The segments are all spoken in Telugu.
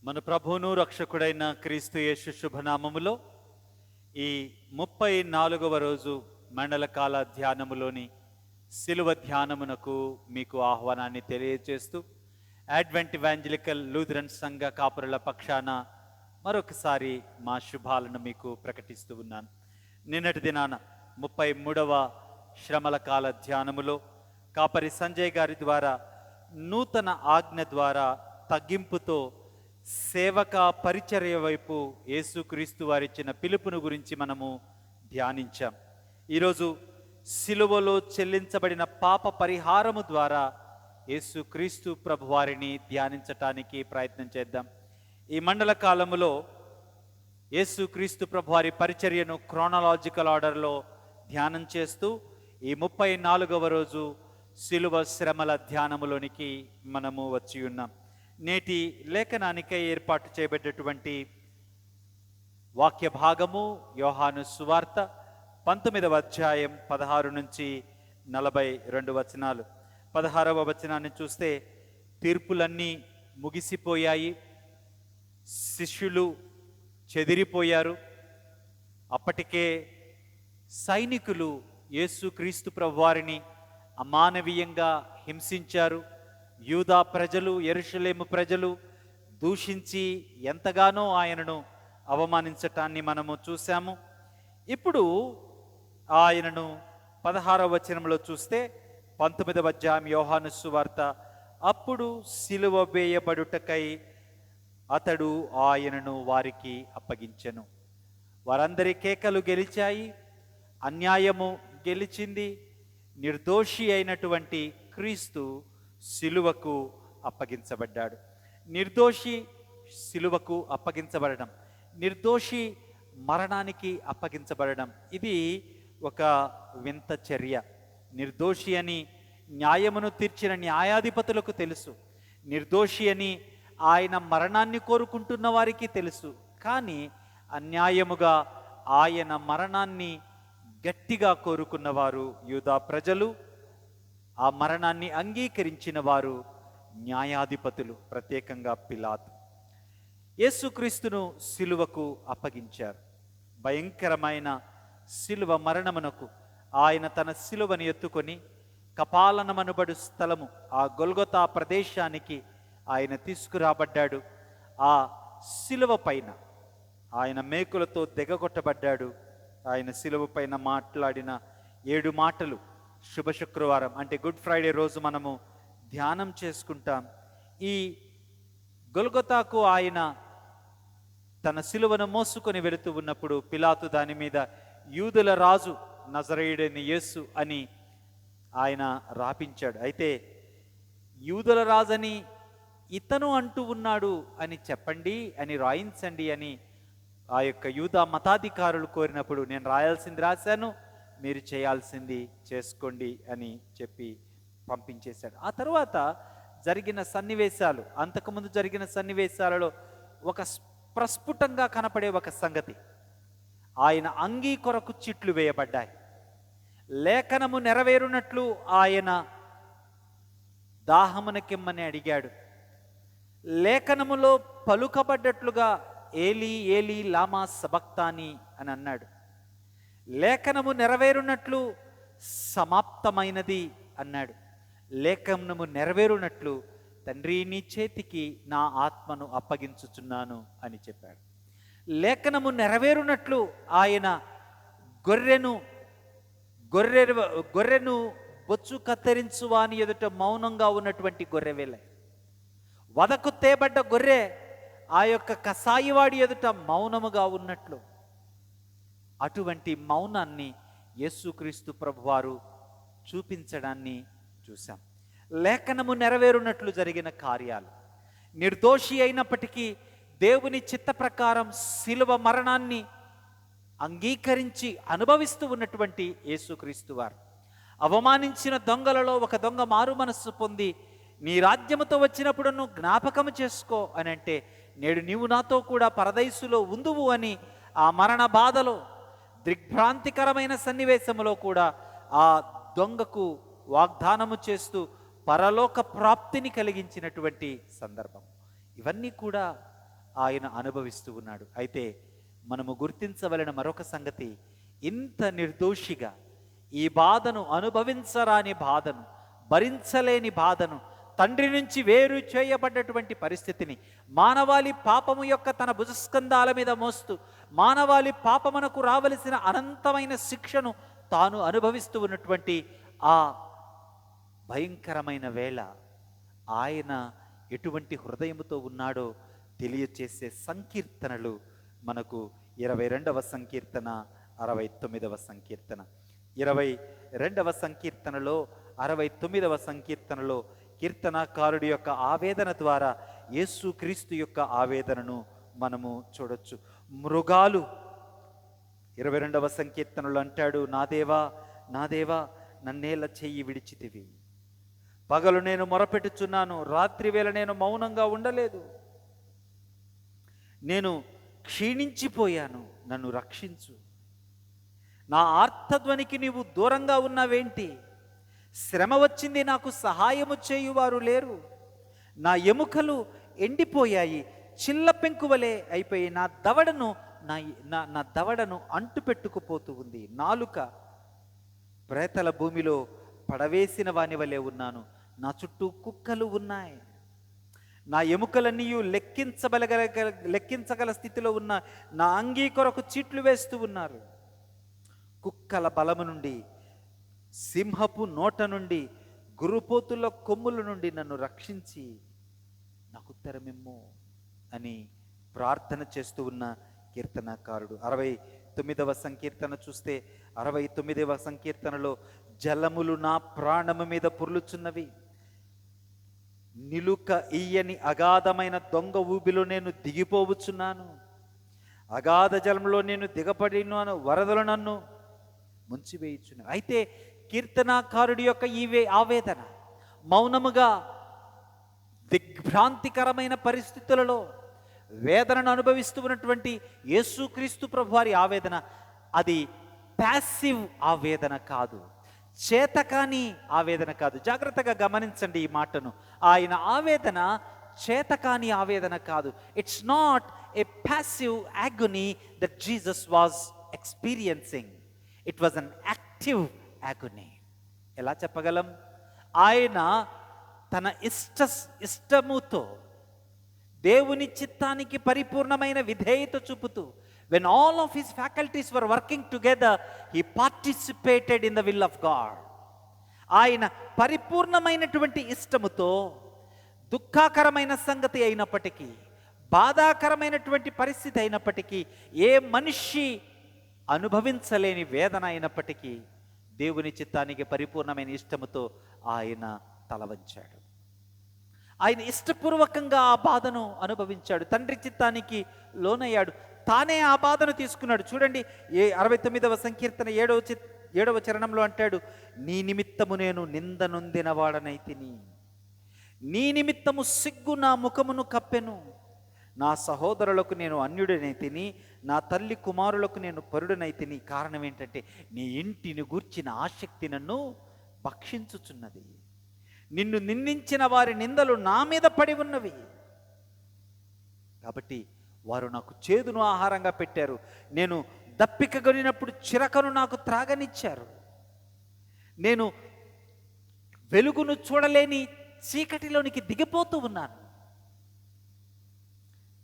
మన ప్రభువును రక్షకుడైన క్రీస్తు యేసు శుభనామములో ఈ 34వ రోజు మండలకాల ధ్యానములోని శిలువ ధ్యానమునకు మీకు ఆహ్వానాన్ని తెలియజేస్తూ అడ్వెంట్ ఇవాంజలికల్ లూథరన్ సంఘ కాపురుల పక్షాన మరొకసారి మా శుభాలను మీకు ప్రకటిస్తూ ఉన్నాను. నిన్నటి దినాన 33వ శ్రమల కాల ధ్యానములో కాపరి సంజయ్ గారి ద్వారా నూతన ఆజ్ఞ ద్వారా తగ్గింపుతో సేవక పరిచర్య వైపు యేసుక్రీస్తు వారిచ్చిన పిలుపును గురించి మనము ధ్యానించాం. ఈరోజు సిలువలో చెల్లించబడిన పాప పరిహారము ద్వారా యేసుక్రీస్తు ప్రభువారిని ధ్యానించటానికి ప్రయత్నం చేద్దాం. ఈ మండల కాలములో యేసుక్రీస్తు ప్రభువారి పరిచర్యను క్రోనలాజికల్ ఆర్డర్లో ధ్యానం చేస్తూ ఈ 34వ రోజు సిలువ శ్రమల ధ్యానములోనికి మనము వచ్చి ఉన్నాం. నేటి లేఖనానికై ఏర్పాటు చేయబడ్డటువంటి వాక్య భాగము యోహాను సువార్త 19వ అధ్యాయం 16 నుంచి 42 వచనాలు. 16వ వచనాన్ని చూస్తే, తీర్పులన్నీ ముగిసిపోయాయి, శిష్యులు చెదిరిపోయారు. అప్పటికే సైనికులు యేసుక్రీస్తు ప్రభువారిని అమానవీయంగా హింసించారు. యూదా ప్రజలు, యెరూషలేము ప్రజలు దూషించి ఎంతగానో ఆయనను అవమానించటాన్ని మనము చూసాము. ఇప్పుడు ఆయనను 16వ వచనంలో చూస్తే 19వ అధ్యాయం యోహాను సువార్త, అప్పుడు సిలువ వేయబడుటకై అతడు ఆయనను వారికి అప్పగించెను. వారందరి కేకలు గెలిచాయి, అన్యాయము గెలిచింది. నిర్దోషి అయినటువంటి క్రీస్తు సిలువకు అప్పగించబడ్డాడు. నిర్దోషి సిలువకు అప్పగించబడడం, నిర్దోషి మరణానికి అప్పగించబడడం, ఇది ఒక వింత చర్య. నిర్దోషి అని న్యాయమును తీర్చిన న్యాయాధిపతులకు తెలుసు, నిర్దోషి అని ఆయన మరణాన్ని కోరుకుంటున్న వారికి తెలుసు. కానీ అన్యాయముగా ఆయన మరణాన్ని గట్టిగా కోరుకున్నవారు యూదా ప్రజలు, ఆ మరణాన్ని అంగీకరించిన వారు న్యాయాధిపతులు, ప్రత్యేకంగా పిలాతు. యేసుక్రీస్తును సిలువకు అప్పగించారు. భయంకరమైన సిలువ మరణమునకు ఆయన తన సిలువను ఎత్తుకొని కపాలనమనబడు స్థలము, ఆ గొల్గొతా ప్రదేశానికి ఆయన తీసుకురాబడ్డాడు. ఆ సిలువ పైన ఆయన మేకులతో దిగగొట్టబడ్డాడు. ఆయన సిలువ పైన మాట్లాడిన 7 మాటలు శుభ శుక్రవారం అంటే గుడ్ ఫ్రైడే రోజు మనము ధ్యానం చేసుకుంటాం. ఈ గొల్గొతాకు ఆయన తన సిలువను మోసుకొని వెళుతూ ఉన్నప్పుడు పిలాతు దాని మీద యూదుల రాజు నజరేయుడైన యేసు అని ఆయన రాపించాడు. అయితే యూదుల రాజని ఇతను అంటూ ఉన్నాడు అని చెప్పండి, అని రాయించండి అని ఆ యొక్క యూదా మతాధికారులు కోరినప్పుడు, నేను రాయాల్సింది రాశాను, మీరు చేయాల్సింది చేసుకోండి అని చెప్పి పంపించేశాడు. ఆ తర్వాత జరిగిన సన్నివేశాలు, అంతకుముందు జరిగిన సన్నివేశాలలో ఒక ప్రస్ఫుటంగా కనపడే ఒక సంగతి, ఆయన అంగీ కొరకు చిట్లు వేయబడ్డాయి. లేఖనము నెరవేరునట్లు ఆయన దాహమునకిమ్మని అడిగాడు. లేఖనములో పలుకబడ్డట్లుగా ఏలీ ఏలీ లామా సబక్తాని అని అన్నాడు. లేఖనము నెరవేరునట్లు సమాప్తమైనది అన్నాడు. లేఖనము నెరవేరునట్లు తండ్రి నీ చేతికి నా ఆత్మను అప్పగించుచున్నాను అని చెప్పాడు. లేఖనము నెరవేరునట్లు ఆయన గొర్రెను బొచ్చు కత్తిరించువాని ఎదుట మౌనంగా ఉన్నటువంటి గొర్రెవేల, వదకు తేబడ్డ గొర్రె ఆ యొక్క కసాయివాడి ఎదుట మౌనముగా ఉన్నట్లు, అటువంటి మౌనాన్ని యేసుక్రీస్తు ప్రభువారు చూపించడాన్ని చూశాం. లేఖనము నెరవేరునట్లు జరిగిన కార్యాలు, నిర్దోషి అయినప్పటికీ దేవుని చిత్త ప్రకారం శిలువ మరణాన్ని అంగీకరించి అనుభవిస్తూ ఉన్నటువంటి యేసుక్రీస్తు వారు, అవమానించిన దొంగలలో ఒక దొంగ మారు మనస్సు పొంది నీ రాజ్యముతో వచ్చినప్పుడు నువ్వు జ్ఞాపకము చేసుకో అని అంటే, నేడు నీవు నాతో కూడా పరదైసులో ఉందువు అని ఆ మరణ బాధలో, దిగ్భ్రాంతికరమైన సన్నివేశములో కూడా ఆ దొంగకు వాగ్దానము చేస్తూ పరలోక ప్రాప్తిని కలిగించినటువంటి సందర్భం. ఇవన్నీ కూడా ఆయన అనుభవిస్తూ ఉన్నాడు. అయితే మనము గుర్తించవలసిన మరొక సంగతి, ఇంత నిర్దోషిగా ఈ బాధను అనుభవించరాని బాధను, భరించలేని బాధను, తండ్రి నుంచి వేరు చేయబడ్డటువంటి పరిస్థితిని మానవాళి పాపము యొక్క తన భుజస్కంధాల మీద మోస్తూ మానవాళి పాపమునకు రావలసిన అనంతమైన శిక్షను తాను అనుభవిస్తూ ఉన్నటువంటి ఆ భయంకరమైన వేళ ఆయన ఎటువంటి హృదయముతో ఉన్నాడో తెలియచేసే సంకీర్తనలు మనకు 22వ సంకీర్తన, 69వ సంకీర్తన. 22వ సంకీర్తనలో, 69వ సంకీర్తనలో కీర్తనాకారుడి యొక్క ఆవేదన ద్వారా యేసుక్రీస్తు యొక్క ఆవేదనను మనము చూడొచ్చు. మృగాలు 22వ సంకీర్తనలో అంటాడు, నా దేవా నా దేవా నన్నేల చెయ్యి విడిచితివి. పగలు నేను మొరపెట్టుచున్నాను, రాత్రి వేళ నేను మౌనంగా ఉండలేదు. నేను క్షీణించిపోయాను, నన్ను రక్షించు. నా ఆర్తధ్వనికి నీవు దూరంగా ఉన్నావేంటి? శ్రమ వచ్చింది, నాకు సహాయము చేయువారు లేరు. నా ఎముకలు ఎండిపోయాయి, చిల్ల పెంకువలే అయిపోయి నా దవడను అంటు పెట్టుకుపోతూ ఉంది. నాలుక ప్రేతల భూమిలో పడవేసిన వాని వలె ఉన్నాను. నా చుట్టూ కుక్కలు ఉన్నాయి. నా ఎముకలన్నీ లెక్కించగల స్థితిలో ఉన్న నా అంగీ కొరకు చీట్లు వేస్తూ ఉన్నారు. కుక్కల బలము నుండి, సింహపు నోట నుండి, గురుపోతుల కొమ్ముల నుండి నన్ను రక్షించి నాకు ఉత్తరమిమ్ము అని ప్రార్థన చేస్తూ ఉన్న కీర్తనకారుడు. 69వ సంకీర్తన చూస్తే 69వ సంకీర్తనలో, జలములు నా ప్రాణము మీద పొర్లుచున్నవి, నిలుక ఇయ్యని అగాధమైన దొంగ ఊబిలో నేను దిగిపోవచ్చున్నాను. అగాధ జలంలో నేను దిగపడినాను, వరదలు నన్ను ముంచివేయుచున్నాను. అయితే కీర్తనాకారుడి యొక్క ఆవేదన, మౌనముగా దిగ్భ్రాంతికరమైన పరిస్థితులలో వేదనను అనుభవిస్తూ ఉన్నటువంటి యేసుక్రీస్తు ప్రభువారి ఆవేదన, అది ప్యాసివ్ ఆవేదన కాదు, చేతకాని ఆవేదన కాదు. జాగ్రత్తగా గమనించండి ఈ మాటను. ఆయన ఆవేదన చేతకాని ఆవేదన కాదు. It's not a passive agony that Jesus was experiencing. It was an active agony. ఎలా చెప్పగలం? ఆయన తన ఇష్టముతో దేవుని చిత్తానికి పరిపూర్ణమైన విధేయత చూపుతూ, when all of his faculties were working together, he participated in the will of God. ఆయన పరిపూర్ణమైనటువంటి ఇష్టముతో, దుఃఖాకరమైన సంగతి అయినప్పటికీ, బాధాకరమైనటువంటి పరిస్థితి అయినప్పటికీ, ఏ మనిషి అనుభవించలేని వేదన అయినప్పటికీ, దేవుని చిత్తానికి పరిపూర్ణమైన ఇష్టముతో ఆయన తలవంచాడు. ఆయన ఇష్టపూర్వకంగా ఆ బాధను అనుభవించాడు, తండ్రి చిత్తానికి లోనయ్యాడు, తానే ఆ బాధను తీసుకున్నాడు. చూడండి 69వ సంకీర్తన 7వ చరణంలో అంటాడు, నీ నిమిత్తము నేను నింద నొందిన వాడనైతిని, నీ నిమిత్తము సిగ్గు నా ముఖమును కప్పెను. నా సహోదరులకు నేను అన్యుడనైతిని, నా తల్లి కుమారులకు నేను పరుడనైతిని. కారణం ఏంటంటే, నీ ఇంటిని గూర్చిన ఆసక్తి నన్ను భక్షించుచున్నది. నిన్ను నిందించిన వారి నిందలు నా మీద పడి ఉన్నవి. కాబట్టి వారు నాకు చేదును ఆహారంగా పెట్టారు. నేను దప్పిక కొనినప్పుడు చిరకను నాకు త్రాగనిచ్చారు. నేను వెలుగును చూడలేని చీకటిలోనికి దిగిపోతూ ఉన్నాను.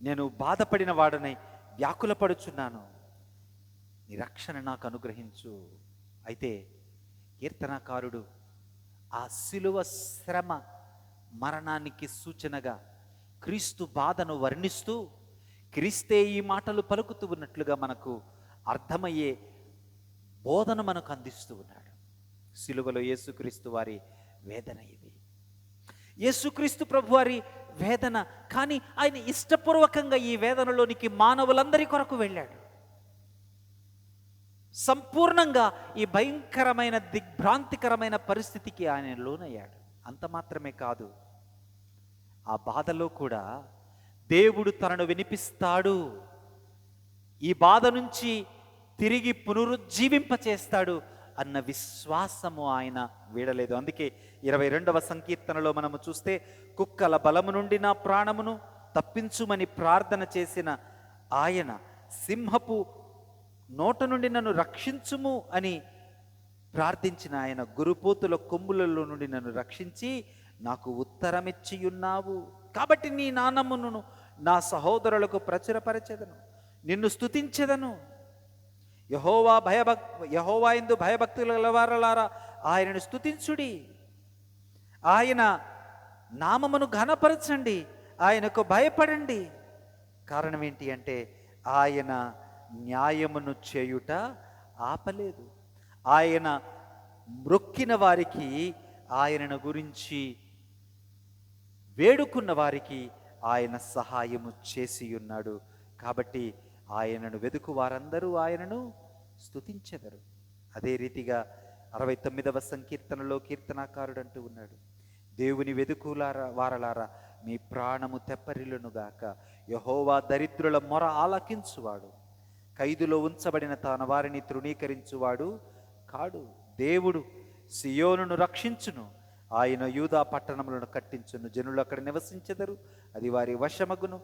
నేను బాధపడిన వాడనై వ్యాకులపడుచున్నాను. నీ రక్షణ నాకు అనుగ్రహించు. అయితే కీర్తనాకారుడు ఆ శిలువ శ్రమ మరణానికి సూచనగా క్రీస్తు బాధను వర్ణిస్తూ, క్రీస్తే ఈ మాటలు పలుకుతూ ఉన్నట్లుగా మనకు అర్థమయ్యే బోధన మనకు అందిస్తూ ఉన్నాడు. శిలువలో యేసుక్రీస్తు వారి వేదన ఇది, యేసుక్రీస్తు ప్రభు వారి వేదన. కానీ ఆయన ఇష్టపూర్వకంగా ఈ వేదనలోనికి మానవులందరి కొరకు వెళ్ళాడు. సంపూర్ణంగా ఈ భయంకరమైన దిగ్భ్రాంతికరమైన పరిస్థితికి ఆయన లోనయ్యాడు. అంత మాత్రమే కాదు, ఆ బాధలో కూడా దేవుడు తనను వినిపిస్తాడు, ఈ బాధ నుంచి తిరిగి పునరుజ్జీవింపచేస్తాడు అన్న విశ్వాసము ఆయన వీడలేదు. అందుకే 22వ సంకీర్తనలో మనము చూస్తే, కుక్కల బలము నుండి నా ప్రాణమును, తప్పించుమని ప్రార్థన చేసిన ఆయన, సింహపు నోట నుండి నన్ను రక్షించుము అని ప్రార్థించిన ఆయన, గురుపోతుల కొమ్ములలో నుండి నన్ను రక్షించి నాకు ఉత్తరమిచ్చియున్నావు. కాబట్టి నీ నామమును నా సహోదరులకు ప్రచురపరచెదను, నిన్ను స్తుతించెదను. యెహోవా యందు భయభక్తులు గలవారలారా ఆయనను స్తుతించుడి. ఆయన నామమును ఘనపరచండి, ఆయనకు భయపడండి. కారణం ఏంటి అంటే ఆయన న్యాయమును చేయుట ఆపలేదు. ఆయన మ్రొక్కిన వారికి, ఆయనను గురించి వేడుకున్న వారికి ఆయన సహాయము చేసి ఉన్నాడు. కాబట్టి ఆయనను వెదుకు వారందరూ ఆయనను స్తుతించెదరు. అదే రీతిగా 69వ సంకీర్తనలో కీర్తనాకారుడు అంటూ ఉన్నాడు, దేవుని వెదుకులారా వారలారా మీ ప్రాణము తెప్పరిల్లునుగాక. యెహోవా దరిద్రుల మొర ఆలకించువాడు, ఖైదులో ఉంచబడిన తన వారిని తృణీకరించువాడు కాడు. దేవుడు సియోనును రక్షించును, ఆయన యూదా పట్టణములను కట్టించును. జనులు అక్కడ నివసించెదరు, అది వారి వశమగును.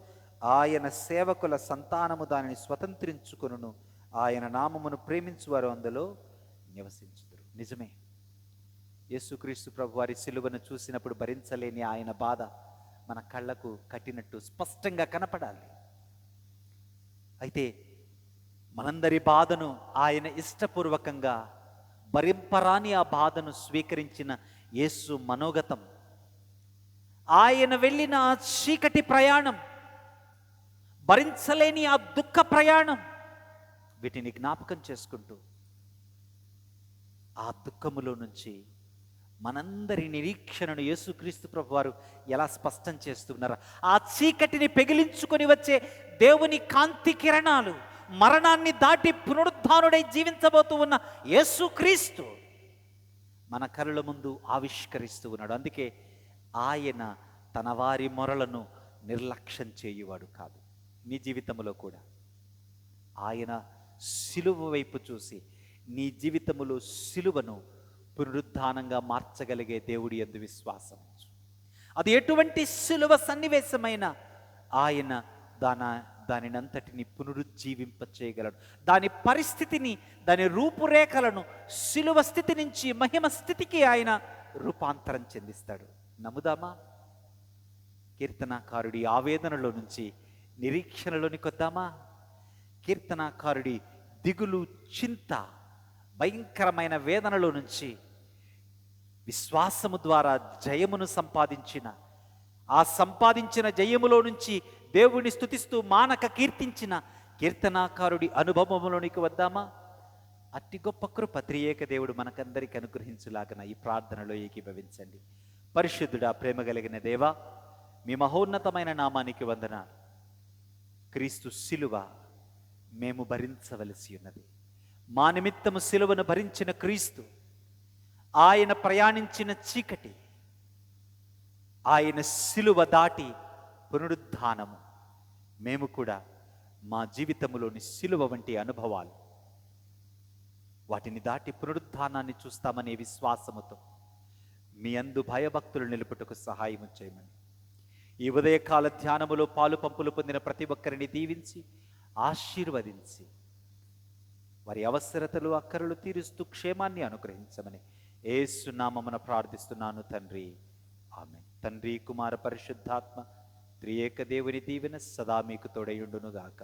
ఆయన సేవకుల సంతానము దానిని స్వతంత్రించుకొనును. ఆయన నామమును ప్రేమించువారు అందులో నివసించుదురు. నిజమే, యేసుక్రీస్తు ప్రభు వారి సిలువను చూసినప్పుడు భరించలేని ఆయన బాధ మన కళ్ళకు కట్టినట్టు స్పష్టంగా కనపడాలి. అయితే మనందరి బాధను ఆయన ఇష్టపూర్వకంగా భరింపరాని ఆ బాధను స్వీకరించిన యేసు మనోగతం, ఆయన వెళ్ళిన ఆ చీకటి ప్రయాణం, భరించలేని ఆ దుఃఖ ప్రయాణం, వీటిని జ్ఞాపకం చేసుకుంటూ ఆ దుఃఖములో నుంచి మనందరి నిరీక్షణను యేసుక్రీస్తు ప్రభు వారు ఎలా స్పష్టం చేస్తున్నారు. ఆ చీకటిని పెగిలించుకొని వచ్చే దేవుని కాంతి కిరణాలు, మరణాన్ని దాటి పునరుద్ధానుడై జీవించబోతూ ఉన్న యేసుక్రీస్తు మన కళ్ళ ముందు ఆవిష్కరిస్తూ ఉన్నాడు. అందుకే ఆయన తన వారి మొరలను నిర్లక్ష్యం చేయువాడు కాదు. నీ జీవితంలో కూడా ఆయన సిలువ వైపు చూసి నీ జీవితములో సిలువను పునరుద్ధానంగా మార్చగలిగే దేవుడి యందు విశ్వాసం ఉంచు. అది ఎటువంటి సిలువ సన్నివేశమైన ఆయన దానినంతటిని పునరుజ్జీవింప చేయగలడు. దాని పరిస్థితిని, దాని రూపురేఖలను సిలువ స్థితి నుంచి మహిమ స్థితికి ఆయన రూపాంతరం చెందిస్తాడు. నమ్ముదామా? కీర్తనాకారుడి ఆవేదనలో నుంచి నిరీక్షణలోనికి వద్దామా? కీర్తనాకారుడి దిగులు, చింత, భయంకరమైన వేదనలో నుంచి విశ్వాసము ద్వారా జయమును సంపాదించిన జయములో నుంచి దేవుని స్తుతిస్తూ మానక కీర్తించిన కీర్తనాకారుడి అనుభవములోనికి వద్దామా? అట్టి గొప్ప కృప త్రియేక దేవుడు మనకందరికి అనుగ్రహించులాగన ఈ ప్రార్థనలో ఏకీభవించండి. పరిశుద్ధుడా, ప్రేమ కలిగిన దేవా, మీ మహోన్నతమైన నామానికి వందనాలు. క్రీస్తు సిలువ మేము భరించవలసి ఉన్నది. మా నిమిత్తము సిలువను భరించిన క్రీస్తు, ఆయన ప్రయాణించిన చీకటి, ఆయన సిలువ దాటి పునరుద్ధానము, మేము కూడా మా జీవితంలోని సిలువ వంటి అనుభవాలు, వాటిని దాటి పునరుద్ధానాన్ని చూస్తామనే విశ్వాసముతో మీ అందు భయభక్తులు నిలుపుటకు సహాయం చేయమని ఈ ఉదయకాల ధ్యానములో పాలు పంపులు పొందిన ప్రతి ఒక్కరిని దీవించి ఆశీర్వదించి వారి అవసరతలు, అక్కరలు తీరుస్తూ క్షేమాన్ని అనుగ్రహించమని యేసు నామమున ప్రార్థిస్తున్నాను తండ్రి, ఆమేన్. తండ్రి, కుమార, పరిశుద్ధాత్మ త్రియేక దేవుని దీవెన సదా మీకు తోడయుండునుగాక.